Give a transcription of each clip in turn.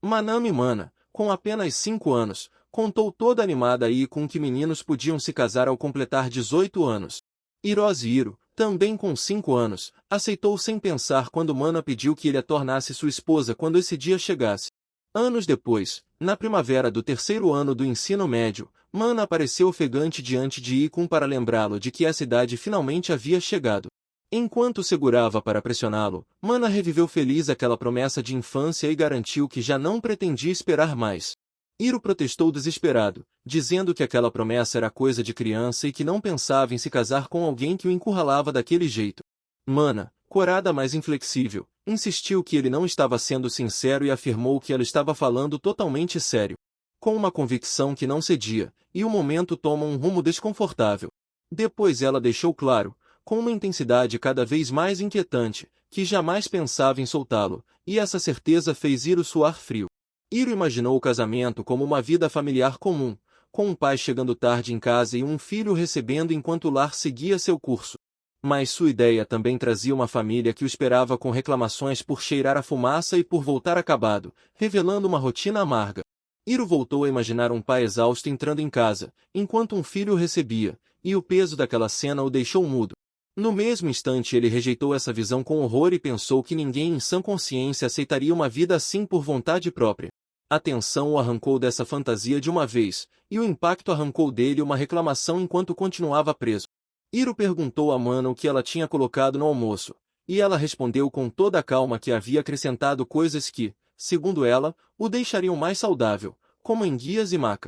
Manami Mana, com apenas 5 anos, contou toda animada aí com que meninos podiam se casar ao completar 18 anos. Hirose Hiro, também com 5 anos, aceitou sem pensar quando Mana pediu que ele a tornasse sua esposa quando esse dia chegasse. Anos depois, na primavera do terceiro ano do ensino médio, Mana apareceu ofegante diante de Ikun para lembrá-lo de que essa idade finalmente havia chegado. Enquanto segurava para pressioná-lo, Mana reviveu feliz aquela promessa de infância e garantiu que já não pretendia esperar mais. Hiro protestou desesperado, dizendo que aquela promessa era coisa de criança e que não pensava em se casar com alguém que o encurralava daquele jeito. Mana, corada mas inflexível, insistiu que ele não estava sendo sincero e afirmou que ela estava falando totalmente sério. Com uma convicção que não cedia, e o momento toma um rumo desconfortável. Depois ela deixou claro, com uma intensidade cada vez mais inquietante, que jamais pensava em soltá-lo, e essa certeza fez Hiro suar frio. Hiro imaginou o casamento como uma vida familiar comum, com um pai chegando tarde em casa e um filho recebendo enquanto o lar seguia seu curso. Mas sua ideia também trazia uma família que o esperava com reclamações por cheirar a fumaça e por voltar acabado, revelando uma rotina amarga. Hiro voltou a imaginar um pai exausto entrando em casa, enquanto um filho o recebia, e o peso daquela cena o deixou mudo. No mesmo instante ele rejeitou essa visão com horror e pensou que ninguém em sã consciência aceitaria uma vida assim por vontade própria. A tensão o arrancou dessa fantasia de uma vez, e o impacto arrancou dele uma reclamação enquanto continuava preso. Hiro perguntou a Mana o que ela tinha colocado no almoço, e ela respondeu com toda a calma que havia acrescentado coisas que, segundo ela, o deixariam mais saudável, como enguias e maca.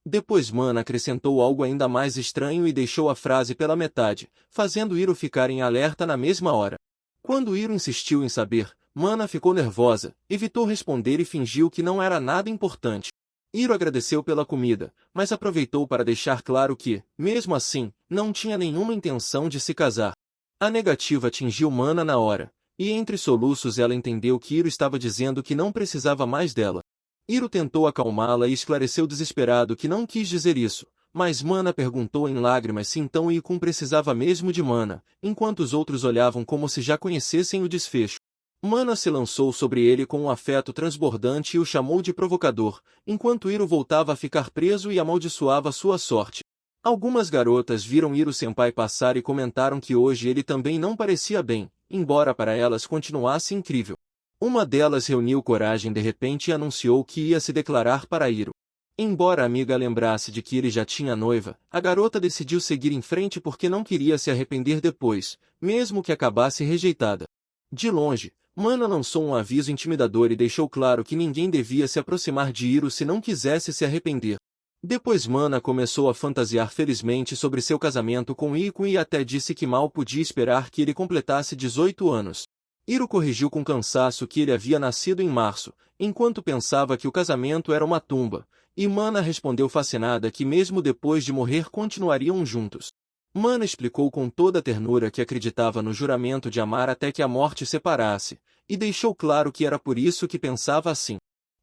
Depois Mana acrescentou algo ainda mais estranho e deixou a frase pela metade, fazendo Hiro ficar em alerta na mesma hora. Quando Hiro insistiu em saber, Mana ficou nervosa, evitou responder e fingiu que não era nada importante. Hiro agradeceu pela comida, mas aproveitou para deixar claro que, mesmo assim, não tinha nenhuma intenção de se casar. A negativa atingiu Mana na hora, e entre soluços ela entendeu que Hiro estava dizendo que não precisava mais dela. Hiro tentou acalmá-la e esclareceu desesperado que não quis dizer isso, mas Mana perguntou em lágrimas se então Ikun precisava mesmo de Mana, enquanto os outros olhavam como se já conhecessem o desfecho. Mana se lançou sobre ele com um afeto transbordante e o chamou de provocador, enquanto Hiro voltava a ficar preso e amaldiçoava sua sorte. Algumas garotas viram Hiro-senpai passar e comentaram que hoje ele também não parecia bem, embora para elas continuasse incrível. Uma delas reuniu coragem de repente e anunciou que ia se declarar para Hiro. Embora a amiga lembrasse de que ele já tinha noiva, a garota decidiu seguir em frente porque não queria se arrepender depois, mesmo que acabasse rejeitada. De longe, Mana lançou um aviso intimidador e deixou claro que ninguém devia se aproximar de Hiro se não quisesse se arrepender. Depois Mana começou a fantasiar felizmente sobre seu casamento com Ikun e até disse que mal podia esperar que ele completasse 18 anos. Hiro corrigiu com cansaço que ele havia nascido em março, enquanto pensava que o casamento era uma tumba, e Mana respondeu fascinada que mesmo depois de morrer continuariam juntos. Mana explicou com toda a ternura que acreditava no juramento de amar até que a morte separasse, e deixou claro que era por isso que pensava assim.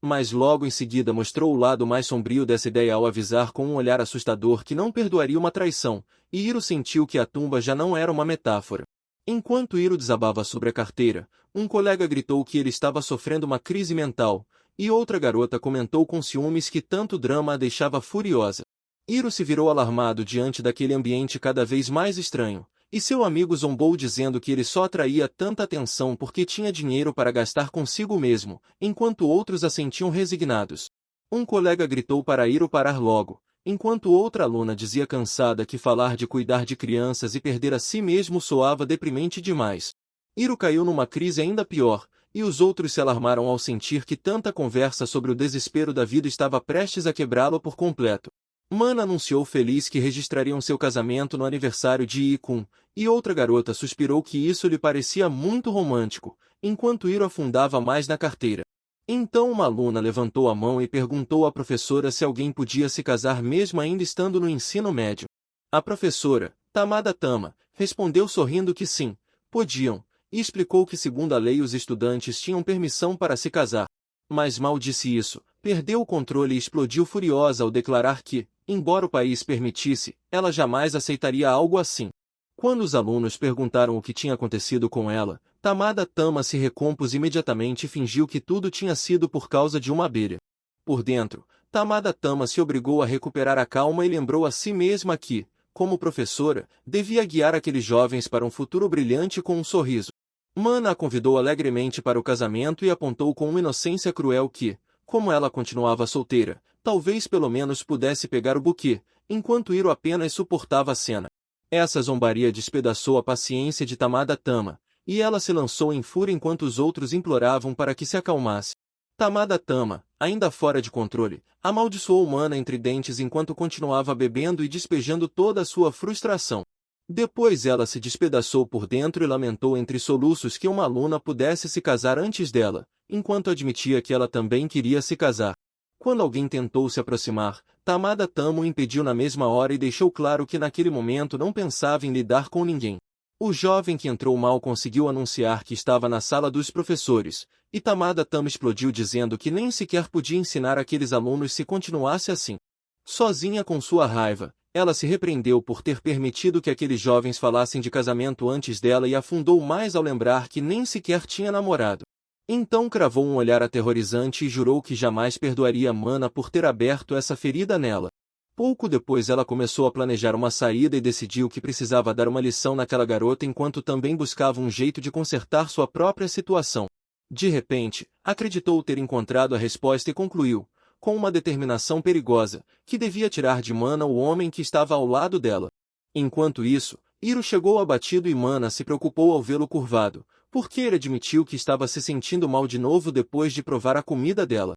Mas logo em seguida mostrou o lado mais sombrio dessa ideia ao avisar com um olhar assustador que não perdoaria uma traição, e Hiro sentiu que a tumba já não era uma metáfora. Enquanto Hiro desabava sobre a carteira, um colega gritou que ele estava sofrendo uma crise mental, e outra garota comentou com ciúmes que tanto drama a deixava furiosa. Hiro se virou alarmado diante daquele ambiente cada vez mais estranho, e seu amigo zombou dizendo que ele só atraía tanta atenção porque tinha dinheiro para gastar consigo mesmo, enquanto outros assentiam resignados. Um colega gritou para Hiro parar logo, enquanto outra aluna dizia cansada que falar de cuidar de crianças e perder a si mesmo soava deprimente demais. Hiro caiu numa crise ainda pior, e os outros se alarmaram ao sentir que tanta conversa sobre o desespero da vida estava prestes a quebrá-lo por completo. Mana anunciou feliz que registrariam seu casamento no aniversário de Ikun, e outra garota suspirou que isso lhe parecia muito romântico, enquanto Hiro afundava mais na carteira. Então uma aluna levantou a mão e perguntou à professora se alguém podia se casar mesmo ainda estando no ensino médio. A professora, Tamada Tama, respondeu sorrindo que sim, podiam, e explicou que segundo a lei os estudantes tinham permissão para se casar. Mas mal disse isso, perdeu o controle e explodiu furiosa ao declarar que, embora o país permitisse, ela jamais aceitaria algo assim. Quando os alunos perguntaram o que tinha acontecido com ela, Tamada Tama se recompôs imediatamente e fingiu que tudo tinha sido por causa de uma abelha. Por dentro, Tamada Tama se obrigou a recuperar a calma e lembrou a si mesma que, como professora, devia guiar aqueles jovens para um futuro brilhante com um sorriso. Mana a convidou alegremente para o casamento e apontou com uma inocência cruel que, como ela continuava solteira, talvez pelo menos pudesse pegar o buquê, enquanto Hiro apenas suportava a cena. Essa zombaria despedaçou a paciência de Tamada Tama, e ela se lançou em fúria enquanto os outros imploravam para que se acalmasse. Tamada Tama, ainda fora de controle, amaldiçoou Mana entre dentes enquanto continuava bebendo e despejando toda a sua frustração. Depois ela se despedaçou por dentro e lamentou entre soluços que uma aluna pudesse se casar antes dela, enquanto admitia que ela também queria se casar. Quando alguém tentou se aproximar, Tamada Tama o impediu na mesma hora e deixou claro que naquele momento não pensava em lidar com ninguém. O jovem que entrou mal conseguiu anunciar que estava na sala dos professores, e Tamada Tama explodiu dizendo que nem sequer podia ensinar aqueles alunos se continuasse assim. Sozinha com sua raiva, ela se repreendeu por ter permitido que aqueles jovens falassem de casamento antes dela e afundou mais ao lembrar que nem sequer tinha namorado. Então cravou um olhar aterrorizante e jurou que jamais perdoaria Mana por ter aberto essa ferida nela. Pouco depois ela começou a planejar uma saída e decidiu que precisava dar uma lição naquela garota enquanto também buscava um jeito de consertar sua própria situação. De repente, acreditou ter encontrado a resposta e concluiu, com uma determinação perigosa, que devia tirar de Mana o homem que estava ao lado dela. Enquanto isso, Hiro chegou abatido e Mana se preocupou ao vê-lo curvado, porque ele admitiu que estava se sentindo mal de novo depois de provar a comida dela.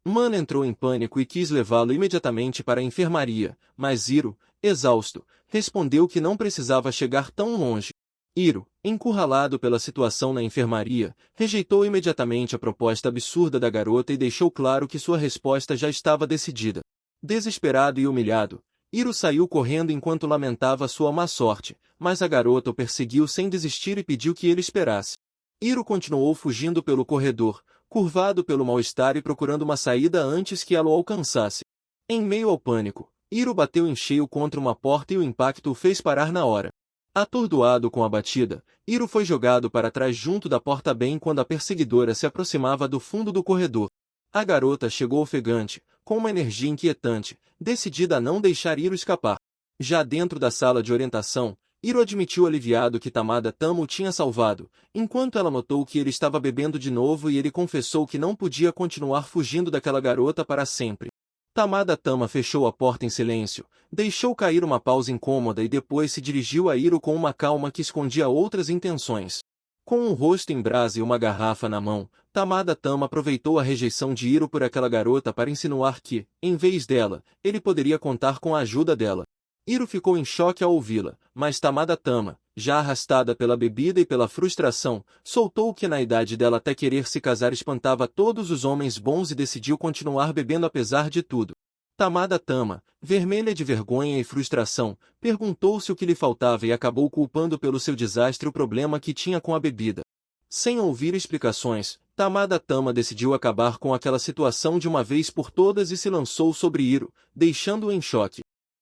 Mana entrou em pânico e quis levá-lo imediatamente para a enfermaria, mas Hiro, exausto, respondeu que não precisava chegar tão longe. Hiro, encurralado pela situação na enfermaria, rejeitou imediatamente a proposta absurda da garota e deixou claro que sua resposta já estava decidida. Desesperado e humilhado, Hiro saiu correndo enquanto lamentava sua má sorte, mas a garota o perseguiu sem desistir e pediu que ele esperasse. Hiro continuou fugindo pelo corredor, curvado pelo mal-estar e procurando uma saída antes que ela o alcançasse. Em meio ao pânico, Hiro bateu em cheio contra uma porta e o impacto o fez parar na hora. Atordoado com a batida, Hiro foi jogado para trás junto da porta bem quando a perseguidora se aproximava do fundo do corredor. A garota chegou ofegante, com uma energia inquietante, decidida a não deixar Hiro escapar. Já dentro da sala de orientação, Hiro admitiu aliviado que Tamada Tama o tinha salvado, enquanto ela notou que ele estava bebendo de novo e ele confessou que não podia continuar fugindo daquela garota para sempre. Tamada Tama fechou a porta em silêncio, deixou cair uma pausa incômoda e depois se dirigiu a Hiro com uma calma que escondia outras intenções. Com um rosto em brasa e uma garrafa na mão, Tamada Tama aproveitou a rejeição de Hiro por aquela garota para insinuar que, em vez dela, ele poderia contar com a ajuda dela. Hiro ficou em choque ao ouvi-la, mas Tamada Tama, já arrastada pela bebida e pela frustração, soltou que na idade dela até querer se casar espantava todos os homens bons e decidiu continuar bebendo apesar de tudo. Tamada Tama, vermelha de vergonha e frustração, perguntou-se o que lhe faltava e acabou culpando pelo seu desastre o problema que tinha com a bebida. Sem ouvir explicações, Tamada Tama decidiu acabar com aquela situação de uma vez por todas e se lançou sobre Hiro, deixando-o em choque.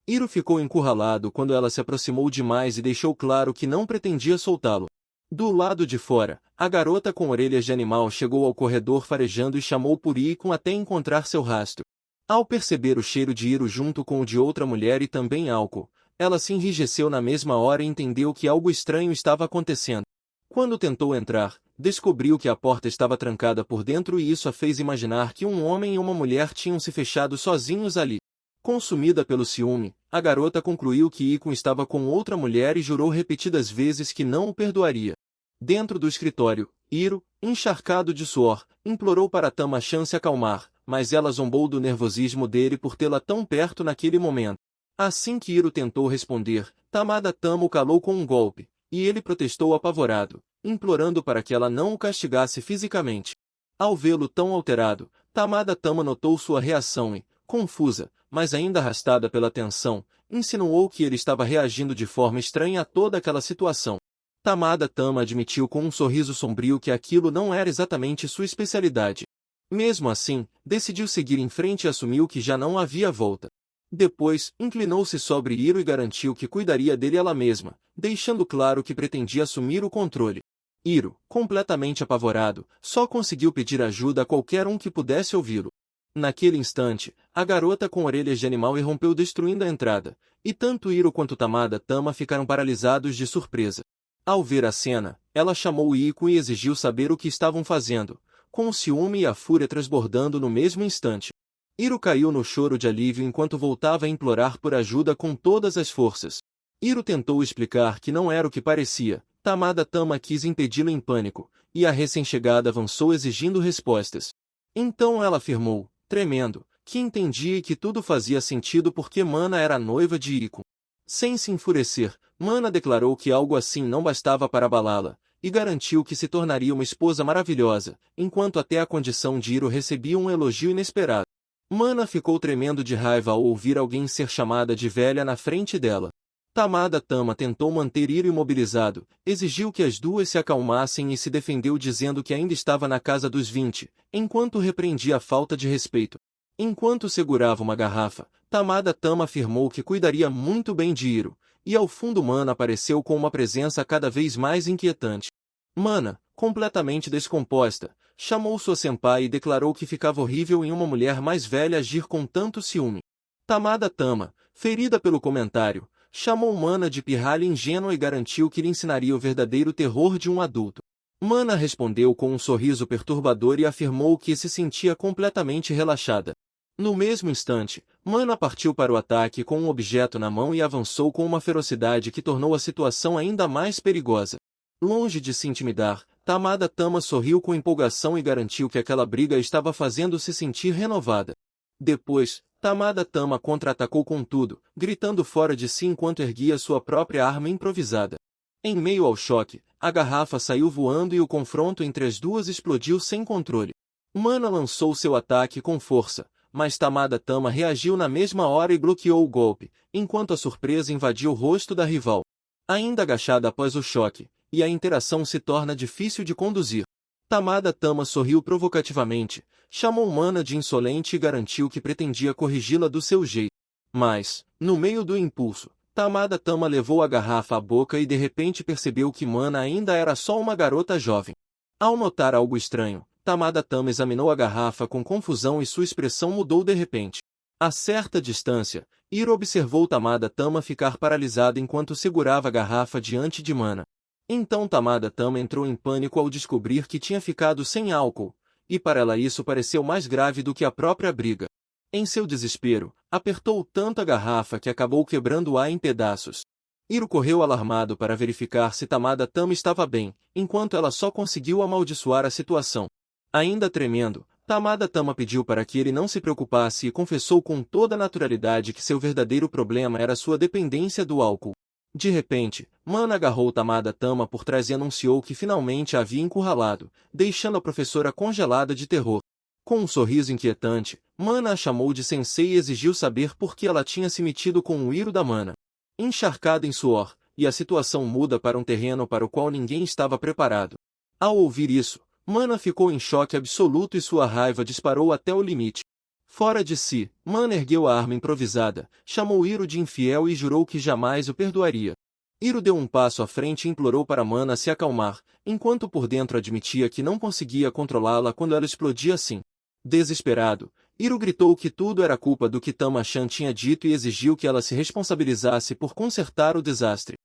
Hiro ficou encurralado quando ela se aproximou demais e deixou claro que não pretendia soltá-lo. Do lado de fora, a garota com orelhas de animal chegou ao corredor farejando e chamou por Ikon até encontrar seu rastro. Ao perceber o cheiro de Hiro junto com o de outra mulher e também álcool, ela se enrijeceu na mesma hora e entendeu que algo estranho estava acontecendo. Quando tentou entrar, descobriu que a porta estava trancada por dentro e isso a fez imaginar que um homem e uma mulher tinham se fechado sozinhos ali. Consumida pelo ciúme, a garota concluiu que Ikon estava com outra mulher e jurou repetidas vezes que não o perdoaria. Dentro do escritório, Hiro, encharcado de suor, implorou para Tama-chan se acalmar, mas ela zombou do nervosismo dele por tê-la tão perto naquele momento. Assim que Hiro tentou responder, Tamada Tama o calou com um golpe, e ele protestou apavorado, implorando para que ela não o castigasse fisicamente. Ao vê-lo tão alterado, Tamada Tama notou sua reação e, confusa, mas ainda arrastada pela tensão, insinuou que ele estava reagindo de forma estranha a toda aquela situação. Tamada Tama admitiu com um sorriso sombrio que aquilo não era exatamente sua especialidade. Mesmo assim, decidiu seguir em frente e assumiu que já não havia volta. Depois, inclinou-se sobre Hiro e garantiu que cuidaria dele ela mesma, deixando claro que pretendia assumir o controle. Hiro, completamente apavorado, só conseguiu pedir ajuda a qualquer um que pudesse ouvi-lo. Naquele instante, a garota com orelhas de animal irrompeu destruindo a entrada, e tanto Hiro quanto Tamada-tama ficaram paralisados de surpresa. Ao ver a cena, ela chamou Iko e exigiu saber o que estavam fazendo, com o ciúme e a fúria transbordando no mesmo instante. Hiro caiu no choro de alívio enquanto voltava a implorar por ajuda com todas as forças. Hiro tentou explicar que não era o que parecia. Tamada-tama quis impedi-lo em pânico, e a recém-chegada avançou exigindo respostas. Então ela afirmou, tremendo, que entendia e que tudo fazia sentido porque Mana era a noiva de Iko. Sem se enfurecer, Mana declarou que algo assim não bastava para abalá-la, e garantiu que se tornaria uma esposa maravilhosa, enquanto até a condição de Hiro recebia um elogio inesperado. Mana ficou tremendo de raiva ao ouvir alguém ser chamada de velha na frente dela. Tamada-tama tentou manter Hiro imobilizado, exigiu que as duas se acalmassem e se defendeu dizendo que ainda estava na casa dos 20, enquanto repreendia a falta de respeito. Enquanto segurava uma garrafa, Tamada-tama afirmou que cuidaria muito bem de Hiro, e ao fundo Mana apareceu com uma presença cada vez mais inquietante. Mana, completamente descomposta, chamou sua senpai e declarou que ficava horrível em uma mulher mais velha agir com tanto ciúme. Tamada-tama, ferida pelo comentário, chamou Mana de pirralha ingênua e garantiu que lhe ensinaria o verdadeiro terror de um adulto. Mana respondeu com um sorriso perturbador e afirmou que se sentia completamente relaxada. No mesmo instante, Mana partiu para o ataque com um objeto na mão e avançou com uma ferocidade que tornou a situação ainda mais perigosa. Longe de se intimidar, Tamada-tama sorriu com empolgação e garantiu que aquela briga estava fazendo-se sentir renovada. Depois, Tamada-tama contra-atacou com tudo, gritando fora de si enquanto erguia sua própria arma improvisada. Em meio ao choque, a garrafa saiu voando e o confronto entre as duas explodiu sem controle. Mana lançou seu ataque com força, mas Tamada-tama reagiu na mesma hora e bloqueou o golpe, enquanto a surpresa invadiu o rosto da rival. Ainda agachada após o choque, e a interação se torna difícil de conduzir. Tamada-tama sorriu provocativamente, chamou Mana de insolente e garantiu que pretendia corrigi-la do seu jeito. Mas, no meio do impulso, Tamada-tama levou a garrafa à boca e de repente percebeu que Mana ainda era só uma garota jovem. Ao notar algo estranho, Tamada-tama examinou a garrafa com confusão e sua expressão mudou de repente. A certa distância, Hiro observou Tamada-tama ficar paralisada enquanto segurava a garrafa diante de Mana. Então Tamada-tama entrou em pânico ao descobrir que tinha ficado sem álcool, e para ela isso pareceu mais grave do que a própria briga. Em seu desespero, apertou tanto a garrafa que acabou quebrando-a em pedaços. Hiro correu alarmado para verificar se Tamada-tama estava bem, enquanto ela só conseguiu amaldiçoar a situação. Ainda tremendo, Tamada-tama pediu para que ele não se preocupasse e confessou com toda naturalidade que seu verdadeiro problema era sua dependência do álcool. De repente, Mana agarrou Tamada-tama por trás e anunciou que finalmente a havia encurralado, deixando a professora congelada de terror. Com um sorriso inquietante, Mana a chamou de sensei e exigiu saber por que ela tinha se metido com o Hiro da Mana. Encharcada em suor, e a situação muda para um terreno para o qual ninguém estava preparado. Ao ouvir isso, Mana ficou em choque absoluto e sua raiva disparou até o limite. Fora de si, Mana ergueu a arma improvisada, chamou Hiro de infiel e jurou que jamais o perdoaria. Hiro deu um passo à frente e implorou para Mana se acalmar, enquanto por dentro admitia que não conseguia controlá-la quando ela explodia assim. Desesperado, Hiro gritou que tudo era culpa do que Tama-chan tinha dito e exigiu que ela se responsabilizasse por consertar o desastre.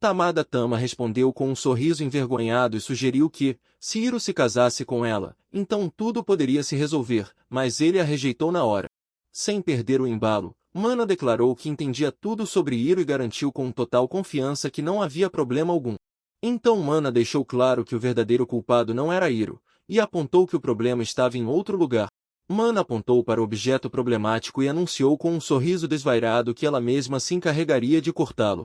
Tamada-tama respondeu com um sorriso envergonhado e sugeriu que, se Hiro se casasse com ela, então tudo poderia se resolver, mas ele a rejeitou na hora. Sem perder o embalo, Mana declarou que entendia tudo sobre Hiro e garantiu com total confiança que não havia problema algum. Então Mana deixou claro que o verdadeiro culpado não era Hiro, e apontou que o problema estava em outro lugar. Mana apontou para o objeto problemático e anunciou com um sorriso desvairado que ela mesma se encarregaria de cortá-lo.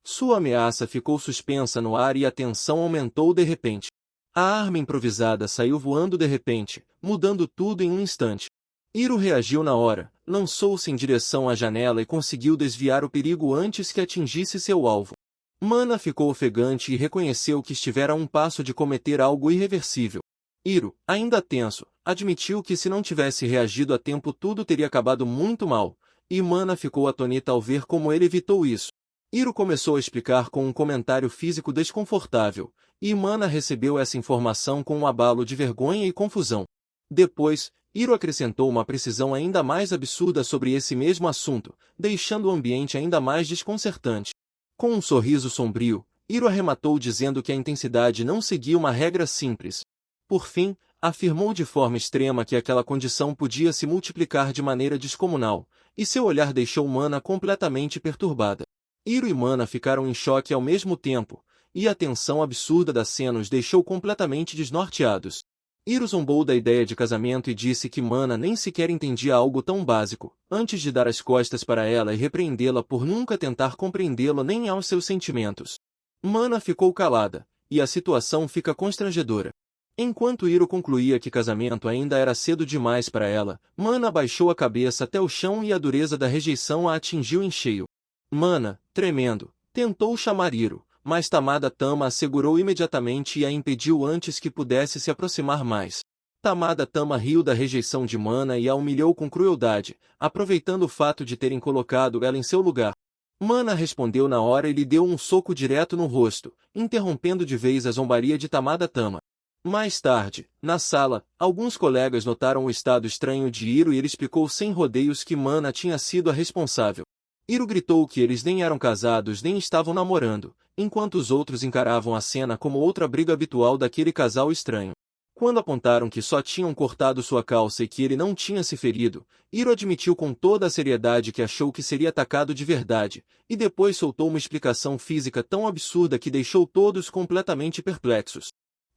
Sua ameaça ficou suspensa no ar e a tensão aumentou de repente. A arma improvisada saiu voando de repente, mudando tudo em um instante. Hiro reagiu na hora, lançou-se em direção à janela e conseguiu desviar o perigo antes que atingisse seu alvo. Mana ficou ofegante e reconheceu que estivera a um passo de cometer algo irreversível. Hiro, ainda tenso, admitiu que se não tivesse reagido a tempo tudo teria acabado muito mal, e Mana ficou atônita ao ver como ele evitou isso. Hiro começou a explicar com um comentário físico desconfortável, e Mana recebeu essa informação com um abalo de vergonha e confusão. Depois, Hiro acrescentou uma precisão ainda mais absurda sobre esse mesmo assunto, deixando o ambiente ainda mais desconcertante. Com um sorriso sombrio, Hiro arrematou dizendo que a intensidade não seguia uma regra simples. Por fim, afirmou de forma extrema que aquela condição podia se multiplicar de maneira descomunal, e seu olhar deixou Mana completamente perturbada. Hiro e Mana ficaram em choque ao mesmo tempo, e a tensão absurda da cena os deixou completamente desnorteados. Hiro zombou da ideia de casamento e disse que Mana nem sequer entendia algo tão básico, antes de dar as costas para ela e repreendê-la por nunca tentar compreendê-lo nem aos seus sentimentos. Mana ficou calada, e a situação fica constrangedora. Enquanto Hiro concluía que casamento ainda era cedo demais para ela, Mana abaixou a cabeça até o chão e a dureza da rejeição a atingiu em cheio. Mana, tremendo, tentou chamar Hiro, mas Tamada Tama a segurou imediatamente e a impediu antes que pudesse se aproximar mais. Tamada Tama riu da rejeição de Mana e a humilhou com crueldade, aproveitando o fato de terem colocado ela em seu lugar. Mana respondeu na hora e lhe deu um soco direto no rosto, interrompendo de vez a zombaria de Tamada Tama. Mais tarde, na sala, alguns colegas notaram o estado estranho de Hiro e ele explicou sem rodeios que Mana tinha sido a responsável. Hiro gritou que eles nem eram casados nem estavam namorando, enquanto os outros encaravam a cena como outra briga habitual daquele casal estranho. Quando apontaram que só tinham cortado sua calça e que ele não tinha se ferido, Hiro admitiu com toda a seriedade que achou que seria atacado de verdade, e depois soltou uma explicação física tão absurda que deixou todos completamente perplexos.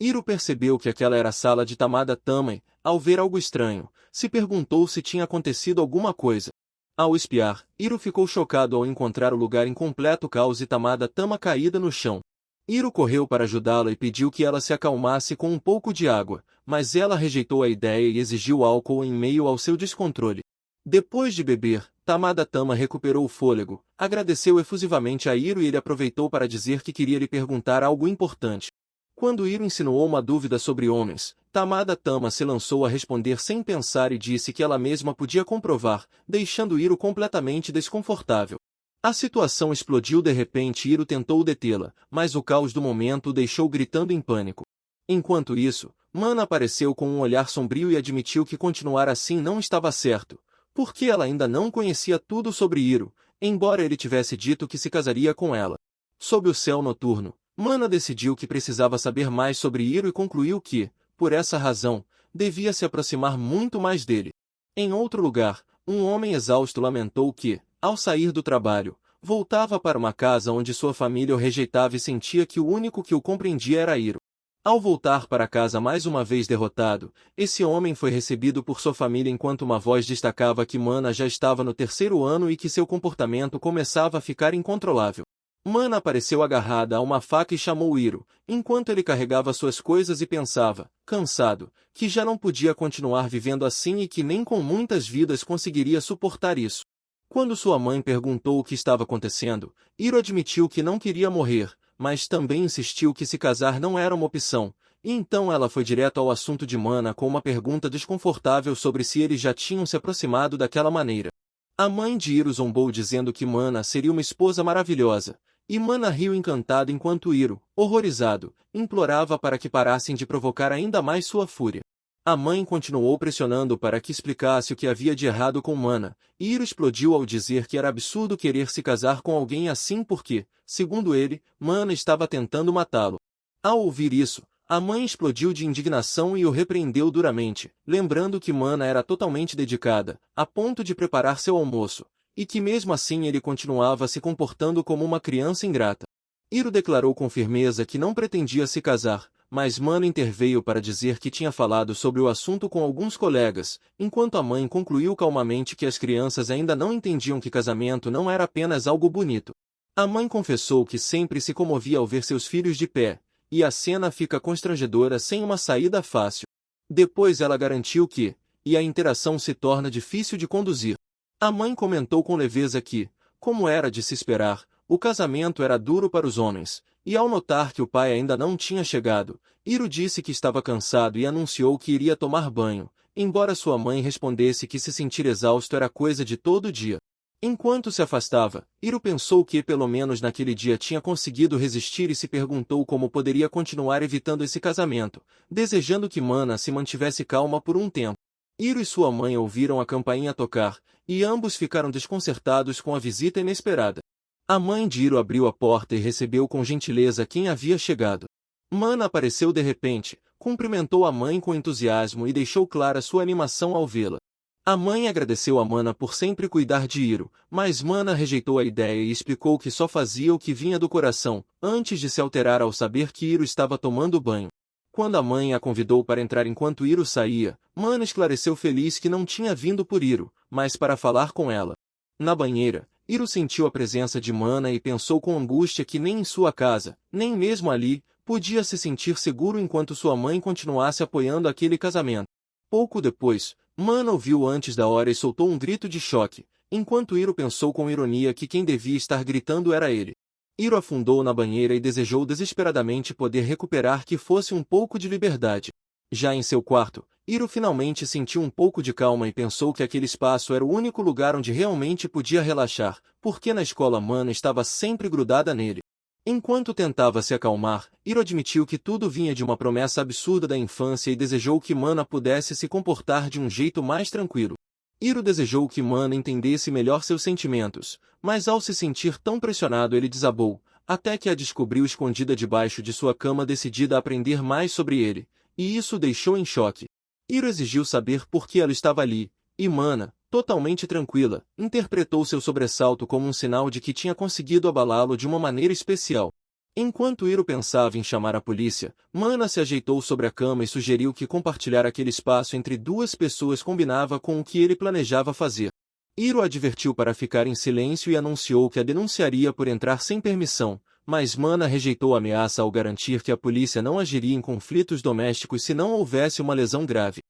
Hiro percebeu que aquela era a sala de Tamada Tama e, ao ver algo estranho, se perguntou se tinha acontecido alguma coisa. Ao espiar, Hiro ficou chocado ao encontrar o lugar em completo caos e Tamada Tama caída no chão. Hiro correu para ajudá-la e pediu que ela se acalmasse com um pouco de água, mas ela rejeitou a ideia e exigiu álcool em meio ao seu descontrole. Depois de beber, Tamada Tama recuperou o fôlego, agradeceu efusivamente a Hiro e ele aproveitou para dizer que queria lhe perguntar algo importante. Quando Hiro insinuou uma dúvida sobre homens, Tamada Tama se lançou a responder sem pensar e disse que ela mesma podia comprovar, deixando Hiro completamente desconfortável. A situação explodiu de repente e Hiro tentou detê-la, mas o caos do momento o deixou gritando em pânico. Enquanto isso, Mana apareceu com um olhar sombrio e admitiu que continuar assim não estava certo, porque ela ainda não conhecia tudo sobre Hiro, embora ele tivesse dito que se casaria com ela. Sob o céu noturno, Mana decidiu que precisava saber mais sobre Hiro e concluiu que, por essa razão, devia se aproximar muito mais dele. Em outro lugar, um homem exausto lamentou que, ao sair do trabalho, voltava para uma casa onde sua família o rejeitava e sentia que o único que o compreendia era Hiro. Ao voltar para casa mais uma vez derrotado, esse homem foi recebido por sua família enquanto uma voz destacava que Mana já estava no 3º ano e que seu comportamento começava a ficar incontrolável. Mana apareceu agarrada a uma faca e chamou Hiro, enquanto ele carregava suas coisas e pensava, cansado, que já não podia continuar vivendo assim e que nem com muitas vidas conseguiria suportar isso. Quando sua mãe perguntou o que estava acontecendo, Hiro admitiu que não queria morrer, mas também insistiu que se casar não era uma opção, e então ela foi direto ao assunto de Mana com uma pergunta desconfortável sobre se eles já tinham se aproximado daquela maneira. A mãe de Hiro zombou dizendo que Mana seria uma esposa maravilhosa, e Mana riu encantado enquanto Hiro, horrorizado, implorava para que parassem de provocar ainda mais sua fúria. A mãe continuou pressionando para que explicasse o que havia de errado com Mana, e Hiro explodiu ao dizer que era absurdo querer se casar com alguém assim porque, segundo ele, Mana estava tentando matá-lo. Ao ouvir isso, a mãe explodiu de indignação e o repreendeu duramente, lembrando que Mana era totalmente dedicada, a ponto de preparar seu almoço, e que mesmo assim ele continuava se comportando como uma criança ingrata. Hiro declarou com firmeza que não pretendia se casar, mas Mana interveio para dizer que tinha falado sobre o assunto com alguns colegas, enquanto a mãe concluiu calmamente que as crianças ainda não entendiam que casamento não era apenas algo bonito. A mãe confessou que sempre se comovia ao ver seus filhos de pé, e a cena fica constrangedora sem uma saída fácil. Depois ela garantiu que, e a interação se torna difícil de conduzir. A mãe comentou com leveza que, como era de se esperar, o casamento era duro para os homens, e ao notar que o pai ainda não tinha chegado, Hiro disse que estava cansado e anunciou que iria tomar banho, embora sua mãe respondesse que se sentir exausto era coisa de todo dia. Enquanto se afastava, Hiro pensou que pelo menos naquele dia tinha conseguido resistir e se perguntou como poderia continuar evitando esse casamento, desejando que Mana se mantivesse calma por um tempo. Hiro e sua mãe ouviram a campainha tocar, e ambos ficaram desconcertados com a visita inesperada. A mãe de Hiro abriu a porta e recebeu com gentileza quem havia chegado. Mana apareceu de repente, cumprimentou a mãe com entusiasmo e deixou clara sua animação ao vê-la. A mãe agradeceu a Mana por sempre cuidar de Hiro, mas Mana rejeitou a ideia e explicou que só fazia o que vinha do coração, antes de se alterar ao saber que Hiro estava tomando banho. Quando a mãe a convidou para entrar enquanto Hiro saía, Mana esclareceu feliz que não tinha vindo por Hiro, mas para falar com ela. Na banheira, Hiro sentiu a presença de Mana e pensou com angústia que nem em sua casa, nem mesmo ali, podia se sentir seguro enquanto sua mãe continuasse apoiando aquele casamento. Pouco depois, Mana ouviu antes da hora e soltou um grito de choque, enquanto Hiro pensou com ironia que quem devia estar gritando era ele. Hiro afundou na banheira e desejou desesperadamente poder recuperar que fosse um pouco de liberdade. Já em seu quarto, Hiro finalmente sentiu um pouco de calma e pensou que aquele espaço era o único lugar onde realmente podia relaxar, porque na escola Mana estava sempre grudada nele. Enquanto tentava se acalmar, Hiro admitiu que tudo vinha de uma promessa absurda da infância e desejou que Mana pudesse se comportar de um jeito mais tranquilo. Hiro desejou que Mana entendesse melhor seus sentimentos, mas ao se sentir tão pressionado ele desabou, até que a descobriu escondida debaixo de sua cama decidida a aprender mais sobre ele, e isso o deixou em choque. Hiro exigiu saber por que ela estava ali, e Mana, totalmente tranquila, interpretou seu sobressalto como um sinal de que tinha conseguido abalá-lo de uma maneira especial. Enquanto Hiro pensava em chamar a polícia, Mana se ajeitou sobre a cama e sugeriu que compartilhar aquele espaço entre duas pessoas combinava com o que ele planejava fazer. Hiro advertiu para ficar em silêncio e anunciou que a denunciaria por entrar sem permissão, mas Mana rejeitou a ameaça ao garantir que a polícia não agiria em conflitos domésticos se não houvesse uma lesão grave.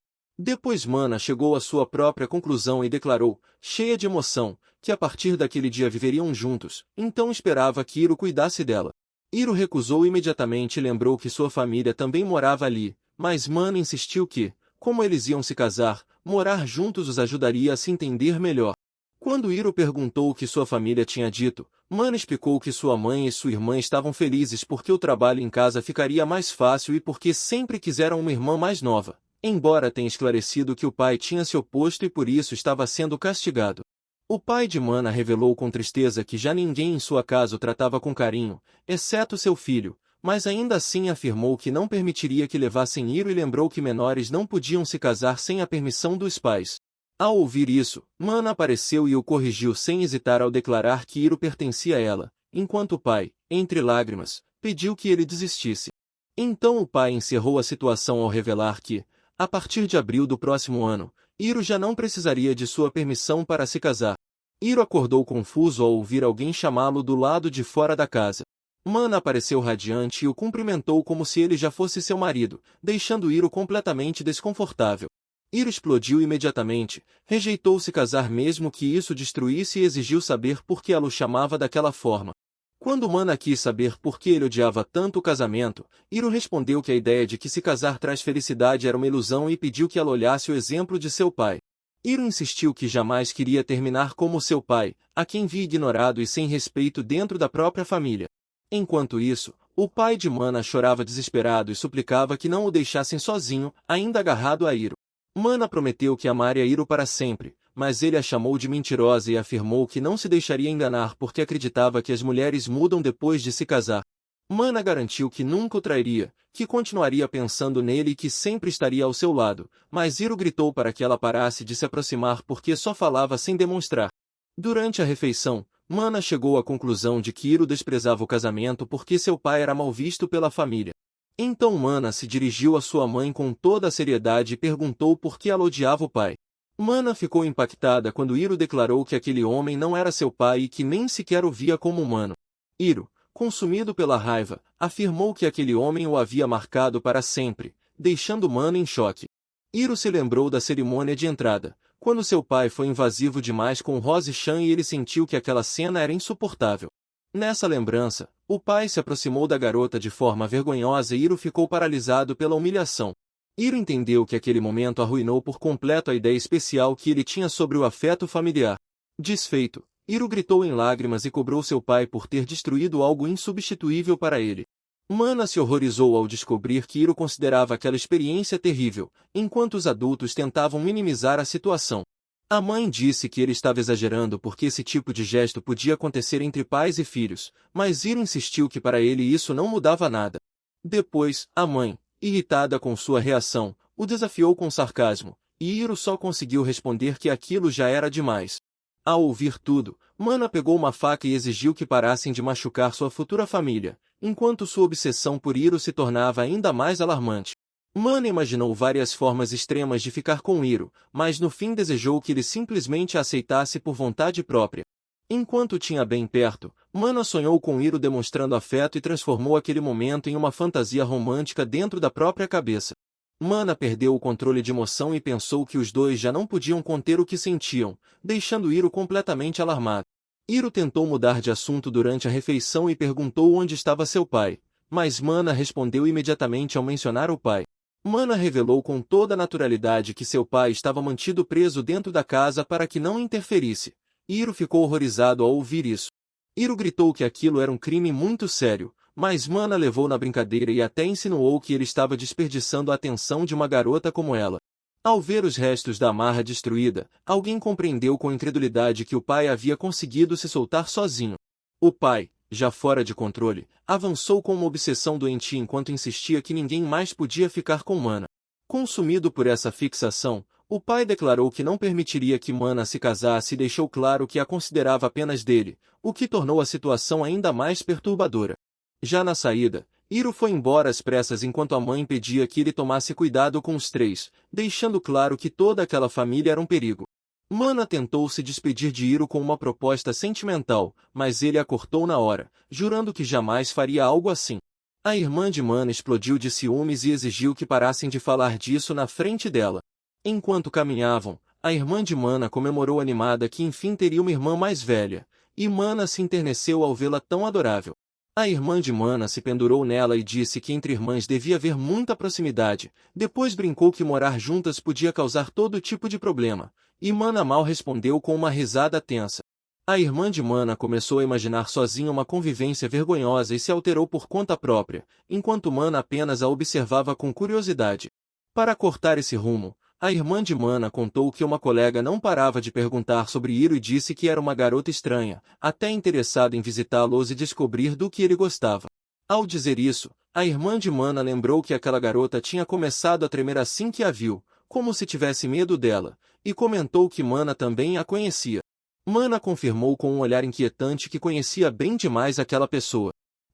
Depois Mana chegou à sua própria conclusão e declarou, cheia de emoção, que a partir daquele dia viveriam juntos, então esperava que Hiro cuidasse dela. Hiro recusou imediatamente e lembrou que sua família também morava ali, mas Mana insistiu que, como eles iam se casar, morar juntos os ajudaria a se entender melhor. Quando Hiro perguntou o que sua família tinha dito, Mana explicou que sua mãe e sua irmã estavam felizes porque o trabalho em casa ficaria mais fácil e porque sempre quiseram uma irmã mais nova. Embora tenha esclarecido que o pai tinha se oposto e por isso estava sendo castigado. O pai de Mana revelou com tristeza que já ninguém em sua casa o tratava com carinho, exceto seu filho, mas ainda assim afirmou que não permitiria que levassem Hiro e lembrou que menores não podiam se casar sem a permissão dos pais. Ao ouvir isso, Mana apareceu e o corrigiu sem hesitar ao declarar que Hiro pertencia a ela, enquanto o pai, entre lágrimas, pediu que ele desistisse. Então o pai encerrou a situação ao revelar que, a partir de abril do próximo ano, Hiro já não precisaria de sua permissão para se casar. Hiro acordou confuso ao ouvir alguém chamá-lo do lado de fora da casa. Mana apareceu radiante e o cumprimentou como se ele já fosse seu marido, deixando Hiro completamente desconfortável. Hiro explodiu imediatamente, rejeitou se casar mesmo que isso destruísse e exigiu saber por que ela o chamava daquela forma. Quando Mana quis saber por que ele odiava tanto o casamento, Hiro respondeu que a ideia de que se casar traz felicidade era uma ilusão e pediu que ela olhasse o exemplo de seu pai. Hiro insistiu que jamais queria terminar como seu pai, a quem via ignorado e sem respeito dentro da própria família. Enquanto isso, o pai de Mana chorava desesperado e suplicava que não o deixassem sozinho, ainda agarrado a Hiro. Mana prometeu que amaria Hiro para sempre, mas ele a chamou de mentirosa e afirmou que não se deixaria enganar porque acreditava que as mulheres mudam depois de se casar. Mana garantiu que nunca o trairia, que continuaria pensando nele e que sempre estaria ao seu lado, mas Hiro gritou para que ela parasse de se aproximar porque só falava sem demonstrar. Durante a refeição, Mana chegou à conclusão de que Hiro desprezava o casamento porque seu pai era mal visto pela família. Então Mana se dirigiu à sua mãe com toda a seriedade e perguntou por que ela odiava o pai. Mana ficou impactada quando Hiro declarou que aquele homem não era seu pai e que nem sequer o via como humano. Hiro, consumido pela raiva, afirmou que aquele homem o havia marcado para sempre, deixando Mana em choque. Hiro se lembrou da cerimônia de entrada, quando seu pai foi invasivo demais com Rose-chan e ele sentiu que aquela cena era insuportável. Nessa lembrança, o pai se aproximou da garota de forma vergonhosa e Hiro ficou paralisado pela humilhação. Hiro entendeu que aquele momento arruinou por completo a ideia especial que ele tinha sobre o afeto familiar. Desfeito, Hiro gritou em lágrimas e cobrou seu pai por ter destruído algo insubstituível para ele. Mana se horrorizou ao descobrir que Hiro considerava aquela experiência terrível, enquanto os adultos tentavam minimizar a situação. A mãe disse que ele estava exagerando porque esse tipo de gesto podia acontecer entre pais e filhos, mas Hiro insistiu que para ele isso não mudava nada. Depois, a mãe, irritada com sua reação, o desafiou com sarcasmo, e Hiro só conseguiu responder que aquilo já era demais. Ao ouvir tudo, Mana pegou uma faca e exigiu que parassem de machucar sua futura família, enquanto sua obsessão por Hiro se tornava ainda mais alarmante. Mana imaginou várias formas extremas de ficar com Hiro, mas no fim desejou que ele simplesmente a aceitasse por vontade própria. Enquanto tinha bem perto, Mana sonhou com Hiro demonstrando afeto e transformou aquele momento em uma fantasia romântica dentro da própria cabeça. Mana perdeu o controle de emoção e pensou que os dois já não podiam conter o que sentiam, deixando Hiro completamente alarmado. Hiro tentou mudar de assunto durante a refeição e perguntou onde estava seu pai, mas Mana respondeu imediatamente ao mencionar o pai. Mana revelou com toda naturalidade que seu pai estava mantido preso dentro da casa para que não interferisse. Hiro ficou horrorizado ao ouvir isso. Hiro gritou que aquilo era um crime muito sério, mas Mana levou na brincadeira e até insinuou que ele estava desperdiçando a atenção de uma garota como ela. Ao ver os restos da amarra destruída, alguém compreendeu com incredulidade que o pai havia conseguido se soltar sozinho. O pai, já fora de controle, avançou com uma obsessão doentia enquanto insistia que ninguém mais podia ficar com Mana. Consumido por essa fixação, o pai declarou que não permitiria que Mana se casasse e deixou claro que a considerava apenas dele, o que tornou a situação ainda mais perturbadora. Já na saída, Hiro foi embora às pressas enquanto a mãe pedia que ele tomasse cuidado com os três, deixando claro que toda aquela família era um perigo. Mana tentou se despedir de Hiro com uma proposta sentimental, mas ele a cortou na hora, jurando que jamais faria algo assim. A irmã de Mana explodiu de ciúmes e exigiu que parassem de falar disso na frente dela. Enquanto caminhavam, a irmã de Mana comemorou animada que enfim teria uma irmã mais velha, e Mana se enterneceu ao vê-la tão adorável. A irmã de Mana se pendurou nela e disse que entre irmãs devia haver muita proximidade, depois brincou que morar juntas podia causar todo tipo de problema, e Mana mal respondeu com uma risada tensa. A irmã de Mana começou a imaginar sozinha uma convivência vergonhosa e se alterou por conta própria, enquanto Mana apenas a observava com curiosidade. Para cortar esse rumo, a irmã de Mana contou que uma colega não parava de perguntar sobre Hiro e disse que era uma garota estranha, até interessada em visitá-los e descobrir do que ele gostava. Ao dizer isso, a irmã de Mana lembrou que aquela garota tinha começado a tremer assim que a viu, como se tivesse medo dela, e comentou que Mana também a conhecia. Mana confirmou com um olhar inquietante que conhecia bem demais aquela pessoa.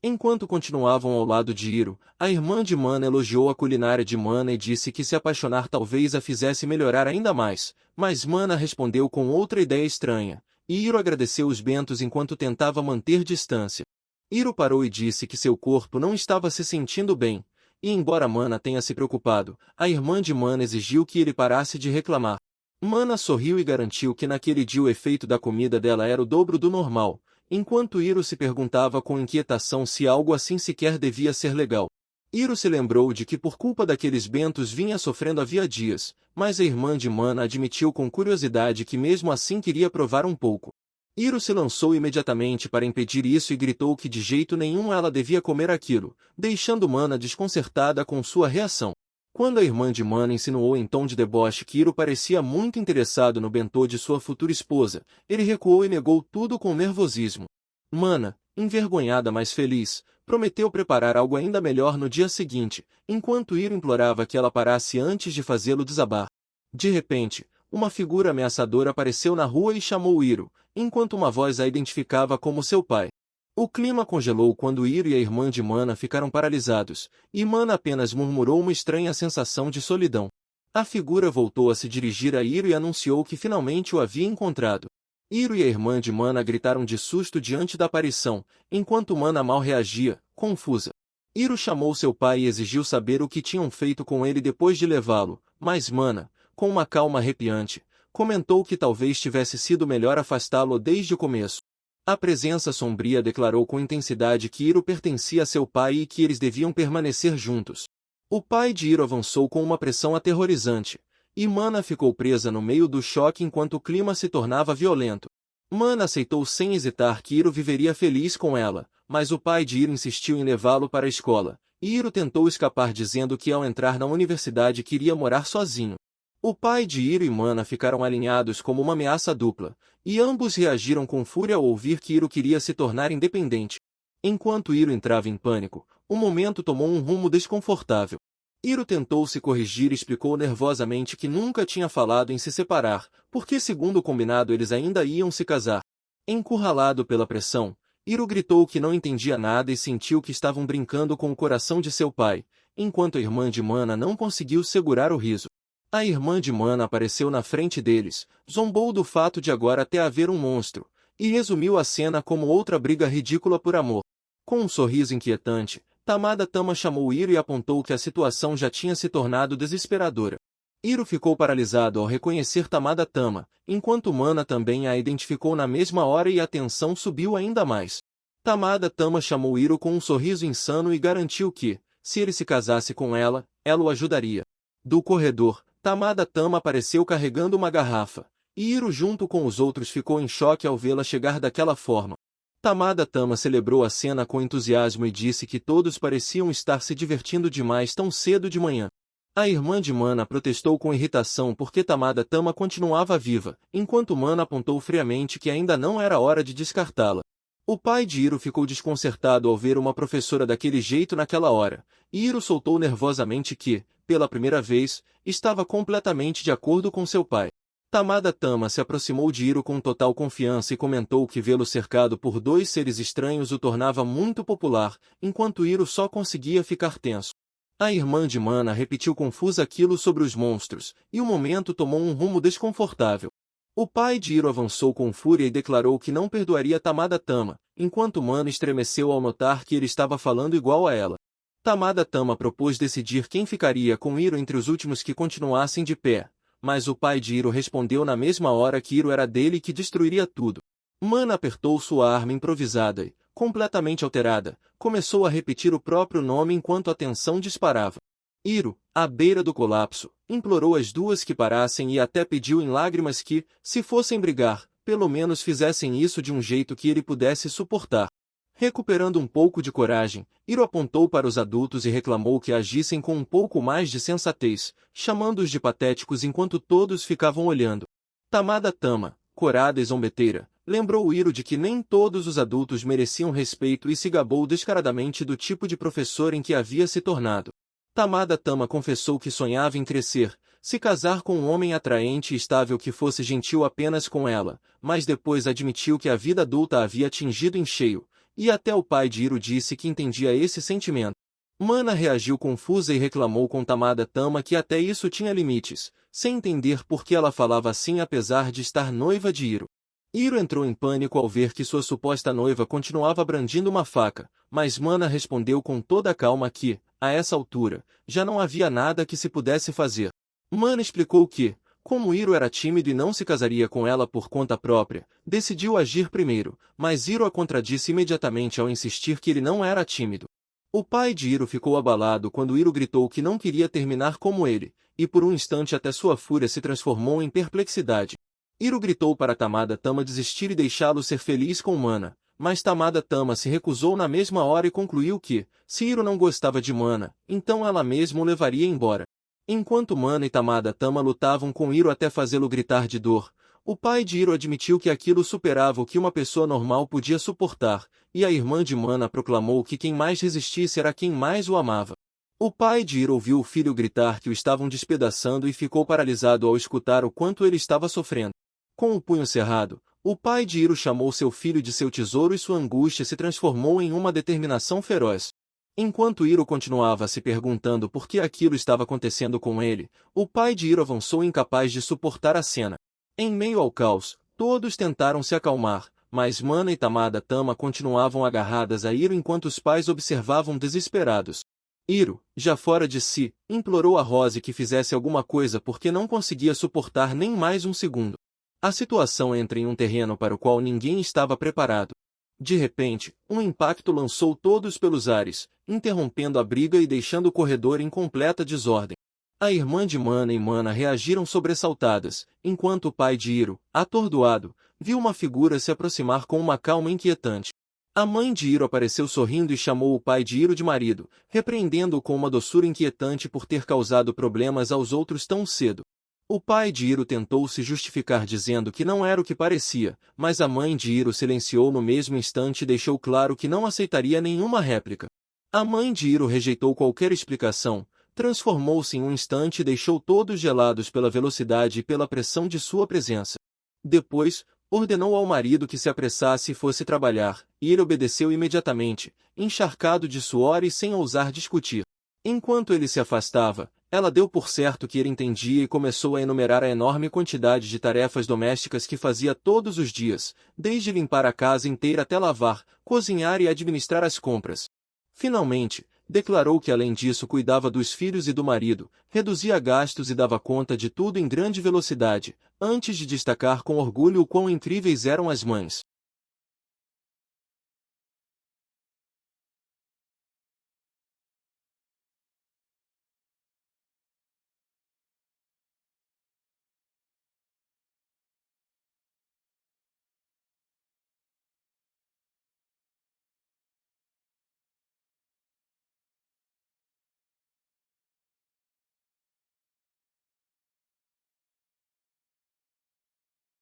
Enquanto continuavam ao lado de Hiro, a irmã de Mana elogiou a culinária de Mana e disse que se apaixonar talvez a fizesse melhorar ainda mais, mas Mana respondeu com outra ideia estranha, e Hiro agradeceu os bentos enquanto tentava manter distância. Hiro parou e disse que seu corpo não estava se sentindo bem, e embora Mana tenha se preocupado, a irmã de Mana exigiu que ele parasse de reclamar. Mana sorriu e garantiu que naquele dia o efeito da comida dela era o dobro do normal, enquanto Hiro se perguntava com inquietação se algo assim sequer devia ser legal. Hiro se lembrou de que por culpa daqueles bentos vinha sofrendo havia dias, mas a irmã de Mana admitiu com curiosidade que mesmo assim queria provar um pouco. Hiro se lançou imediatamente para impedir isso e gritou que de jeito nenhum ela devia comer aquilo, deixando Mana desconcertada com sua reação. Quando a irmã de Mana insinuou em tom de deboche que Hiro parecia muito interessado no bentô de sua futura esposa, ele recuou e negou tudo com nervosismo. Mana, envergonhada mas feliz, prometeu preparar algo ainda melhor no dia seguinte, enquanto Hiro implorava que ela parasse antes de fazê-lo desabar. De repente, uma figura ameaçadora apareceu na rua e chamou Hiro, enquanto uma voz a identificava como seu pai. O clima congelou quando Hiro e a irmã de Mana ficaram paralisados, e Mana apenas murmurou uma estranha sensação de solidão. A figura voltou a se dirigir a Hiro e anunciou que finalmente o havia encontrado. Hiro e a irmã de Mana gritaram de susto diante da aparição, enquanto Mana mal reagia, confusa. Hiro chamou seu pai e exigiu saber o que tinham feito com ele depois de levá-lo, mas Mana, com uma calma arrepiante, comentou que talvez tivesse sido melhor afastá-lo desde o começo. A presença sombria declarou com intensidade que Hiro pertencia a seu pai e que eles deviam permanecer juntos. O pai de Hiro avançou com uma pressão aterrorizante, e Mana ficou presa no meio do choque enquanto o clima se tornava violento. Mana aceitou sem hesitar que Hiro viveria feliz com ela, mas o pai de Hiro insistiu em levá-lo para a escola, e Hiro tentou escapar dizendo que ao entrar na universidade queria morar sozinho. O pai de Hiro e Mana ficaram alinhados como uma ameaça dupla, e ambos reagiram com fúria ao ouvir que Hiro queria se tornar independente. Enquanto Hiro entrava em pânico, o momento tomou um rumo desconfortável. Hiro tentou se corrigir e explicou nervosamente que nunca tinha falado em se separar, porque segundo o combinado eles ainda iam se casar. Encurralado pela pressão, Hiro gritou que não entendia nada e sentiu que estavam brincando com o coração de seu pai, enquanto a irmã de Mana não conseguiu segurar o riso. A irmã de Mana apareceu na frente deles, zombou do fato de agora até haver um monstro, e resumiu a cena como outra briga ridícula por amor. Com um sorriso inquietante, Tamada Tama chamou Hiro e apontou que a situação já tinha se tornado desesperadora. Hiro ficou paralisado ao reconhecer Tamada Tama, enquanto Mana também a identificou na mesma hora e a tensão subiu ainda mais. Tamada Tama chamou Hiro com um sorriso insano e garantiu que, se ele se casasse com ela, ela o ajudaria. Do corredor, Tamada Tama apareceu carregando uma garrafa, e Hiro junto com os outros ficou em choque ao vê-la chegar daquela forma. Tamada Tama celebrou a cena com entusiasmo e disse que todos pareciam estar se divertindo demais tão cedo de manhã. A irmã de Mana protestou com irritação porque Tamada Tama continuava viva, enquanto Mana apontou friamente que ainda não era hora de descartá-la. O pai de Hiro ficou desconcertado ao ver uma professora daquele jeito naquela hora, e Hiro soltou nervosamente que, pela primeira vez, estava completamente de acordo com seu pai. Tamada Tama se aproximou de Hiro com total confiança e comentou que vê-lo cercado por dois seres estranhos o tornava muito popular, enquanto Hiro só conseguia ficar tenso. A irmã de Mana repetiu confusa aquilo sobre os monstros, e o momento tomou um rumo desconfortável. O pai de Hiro avançou com fúria e declarou que não perdoaria Tamada Tama, enquanto Mana estremeceu ao notar que ele estava falando igual a ela. Tamada Tama propôs decidir quem ficaria com Hiro entre os últimos que continuassem de pé, mas o pai de Hiro respondeu na mesma hora que Hiro era dele e que destruiria tudo. Mana apertou sua arma improvisada e, completamente alterada, começou a repetir o próprio nome enquanto a tensão disparava. Hiro, à beira do colapso, implorou as duas que parassem e até pediu em lágrimas que, se fossem brigar, pelo menos fizessem isso de um jeito que ele pudesse suportar. Recuperando um pouco de coragem, Hiro apontou para os adultos e reclamou que agissem com um pouco mais de sensatez, chamando-os de patéticos enquanto todos ficavam olhando. Tamada Tama, corada e zombeteira, lembrou Hiro de que nem todos os adultos mereciam respeito e se gabou descaradamente do tipo de professor em que havia se tornado. Tamada Tama confessou que sonhava em crescer, se casar com um homem atraente e estável que fosse gentil apenas com ela, mas depois admitiu que a vida adulta a havia atingido em cheio, e até o pai de Hiro disse que entendia esse sentimento. Mana reagiu confusa e reclamou com Tamada Tama que até isso tinha limites, sem entender por que ela falava assim apesar de estar noiva de Hiro. Hiro entrou em pânico ao ver que sua suposta noiva continuava brandindo uma faca, mas Mana respondeu com toda a calma que, a essa altura, já não havia nada que se pudesse fazer. Mana explicou que, como Hiro era tímido e não se casaria com ela por conta própria, decidiu agir primeiro, mas Hiro a contradisse imediatamente ao insistir que ele não era tímido. O pai de Hiro ficou abalado quando Hiro gritou que não queria terminar como ele, e por um instante até sua fúria se transformou em perplexidade. Hiro gritou para Tamada Tama desistir e deixá-lo ser feliz com Mana, mas Tamada Tama se recusou na mesma hora e concluiu que, se Hiro não gostava de Mana, então ela mesma o levaria embora. Enquanto Mana e Tamada Tama lutavam com Hiro até fazê-lo gritar de dor, o pai de Hiro admitiu que aquilo superava o que uma pessoa normal podia suportar, e a irmã de Mana proclamou que quem mais resistisse era quem mais o amava. O pai de Hiro ouviu o filho gritar que o estavam despedaçando e ficou paralisado ao escutar o quanto ele estava sofrendo. Com o punho cerrado, o pai de Hiro chamou seu filho de seu tesouro e sua angústia se transformou em uma determinação feroz. Enquanto Hiro continuava se perguntando por que aquilo estava acontecendo com ele, o pai de Hiro avançou incapaz de suportar a cena. Em meio ao caos, todos tentaram se acalmar, mas Mana e Tamada Tama continuavam agarradas a Hiro enquanto os pais observavam desesperados. Hiro, já fora de si, implorou a Rose que fizesse alguma coisa porque não conseguia suportar nem mais um segundo. A situação entra em um terreno para o qual ninguém estava preparado. De repente, um impacto lançou todos pelos ares, interrompendo a briga e deixando o corredor em completa desordem. A irmã de Mana e Mana reagiram sobressaltadas, enquanto o pai de Hiro, atordoado, viu uma figura se aproximar com uma calma inquietante. A mãe de Hiro apareceu sorrindo e chamou o pai de Hiro de marido, repreendendo-o com uma doçura inquietante por ter causado problemas aos outros tão cedo. O pai de Hiro tentou se justificar dizendo que não era o que parecia, mas a mãe de Hiro silenciou no mesmo instante e deixou claro que não aceitaria nenhuma réplica. A mãe de Hiro rejeitou qualquer explicação, transformou-se em um instante e deixou todos gelados pela velocidade e pela pressão de sua presença. Depois, ordenou ao marido que se apressasse e fosse trabalhar, e ele obedeceu imediatamente, encharcado de suor e sem ousar discutir. Enquanto ele se afastava, ela deu por certo que ele entendia e começou a enumerar a enorme quantidade de tarefas domésticas que fazia todos os dias, desde limpar a casa inteira até lavar, cozinhar e administrar as compras. Finalmente, declarou que além disso cuidava dos filhos e do marido, reduzia gastos e dava conta de tudo em grande velocidade, antes de destacar com orgulho o quão incríveis eram as mães.